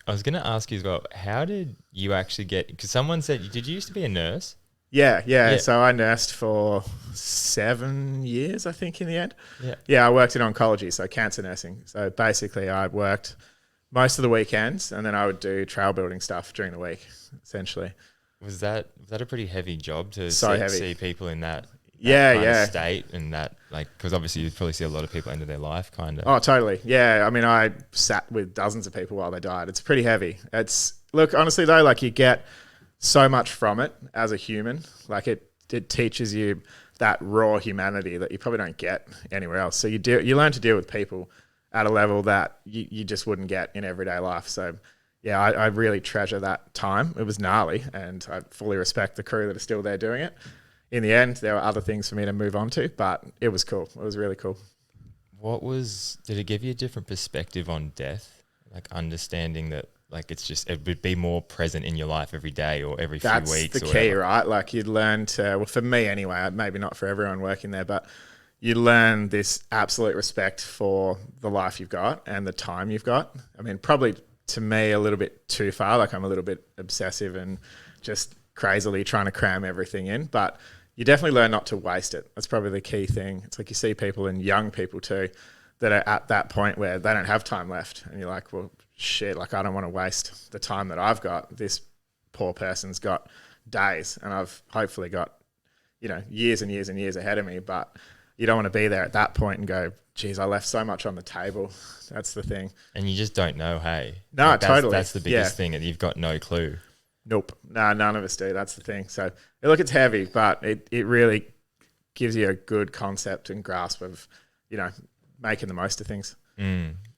I was going to ask you as well, how did you actually get, because someone said, did you used to be a nurse? Yeah. So I nursed for 7 years, I think, in the end. Yeah. Yeah, I worked in oncology, so cancer nursing. So basically I worked most of the weekends and then I would do trail building stuff during the week, essentially. Was that a pretty heavy job to So see, heavy. see people in that kind Yeah. of state and that, like, because obviously you probably see a lot of people end of their life kind of. Oh, totally. Yeah. I mean, I sat with dozens of people while they died. It's pretty heavy. Look, honestly though, like you get so much from it as a human. Like it teaches you that raw humanity that you probably don't get anywhere else. So you learn to deal with people at a level that you just wouldn't get in everyday life. So yeah, I really treasure that time. It was gnarly and I fully respect the crew that are still there doing it. In the end, there were other things for me to move on to, but it was cool. It was really cool. Did it give you a different perspective on death? Like understanding that, like, it would be more present in your life every day or every few weeks. That's the or key, whatever. right? Like you'd learn to, well, for me anyway, maybe not for everyone working there, but you learn this absolute respect for the life you've got and the time you've got. I mean, probably to me a little bit too far. Like I'm a little bit obsessive and just crazily trying to cram everything in, but you definitely learn not to waste it. That's probably the key thing. It's like you see people and young people too that are at that point where they don't have time left. And you're like, well, shit, like I don't want to waste the time that I've got. This poor person's got days and I've hopefully got, years and years and years ahead of me. But you don't want to be there at that point and go, geez, I left so much on the table. That's the thing. And you just don't know, hey. No, Like, totally. That's the biggest thing, and you've got no clue. Nope. No, none of us do. That's the thing. So look, it's heavy, but it really gives you a good concept and grasp of, making the most of things.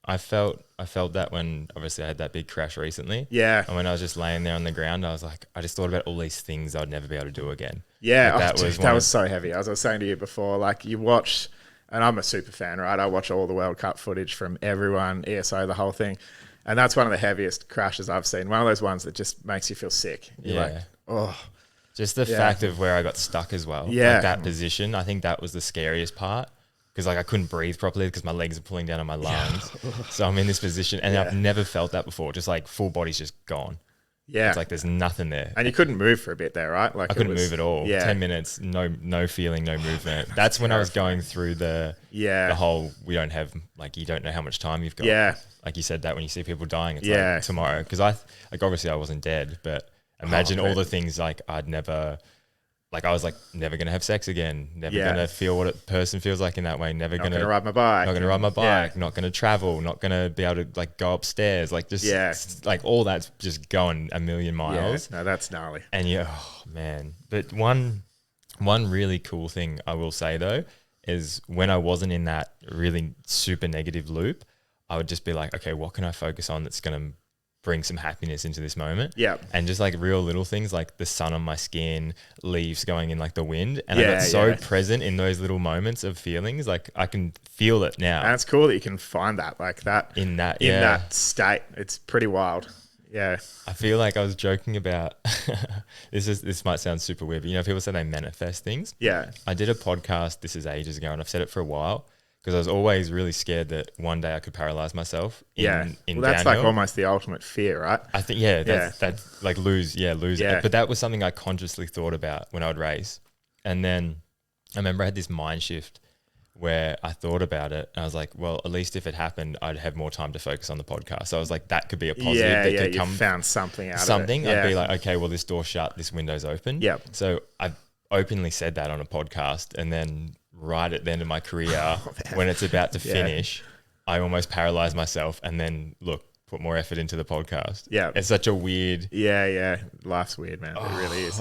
I felt that when obviously I had that big crash recently. Yeah. And when I was just laying there on the ground, I was like, I just thought about all these things I'd never be able to do again. Yeah. Like That was so heavy. As I was saying to you before, like you watch, and I'm a super fan, right? I watch all the World Cup footage from everyone, ESO, the whole thing. And that's one of the heaviest crashes I've seen. One of those ones that just makes you feel sick. You're like, oh. Just the fact of where I got stuck as well. Yeah. Like that position, I think that was the scariest part. Because like I couldn't breathe properly because my legs are pulling down on my lungs. So I'm in this position and I've never felt that before. Just like full body's just gone. Yeah. It's like there's nothing there. And you couldn't move for a bit there, right? Like I couldn't move at all. Yeah. 10 minutes, no feeling, no movement. That's when I was going through the whole, we don't have, like, you don't know how much time you've got. Yeah. Like you said that when you see people dying, it's like tomorrow. Because obviously I wasn't dead, but imagine all the things like I was like never going to have sex again, never going to feel what a person feels like in that way, never going to ride my bike. Not going to ride my bike, not going to travel, not going to be able to like go upstairs, like just like all that's just going a million miles. Yeah. No, that's gnarly. And oh man. But one really cool thing I will say though is when I wasn't in that really super negative loop, I would just be like, okay, what can I focus on that's going to bring some happiness into this moment? Yeah. And just like real little things like the sun on my skin, leaves going in like the wind. And I got so present in those little moments of feelings. Like I can feel it now. And it's cool that you can find that like that. In that state. It's pretty wild. Yeah. I feel like I was joking about this might sound super weird, but people say they manifest things. Yeah. I did a podcast, this is ages ago, and I've said it for a while. Because I was always really scared that one day I could paralyze myself in well, that's downhill. like almost the ultimate fear, right? I think, that's like lose it. But that was something I consciously thought about when I would race. And then I remember I had this mind shift where I thought about it. And I was like, well, at least if it happened, I'd have more time to focus on the podcast. So I was like, that could be a positive. That could come found something out of it. Yeah. I'd be like, okay, well, this door's shut, this window's open. Yep. So I've openly said that on a podcast, and then right at the end of my career, when it's about to finish, I almost paralyzed myself and then put more effort into the podcast. Yeah. It's such a weird... Yeah. Life's weird, man. It really is.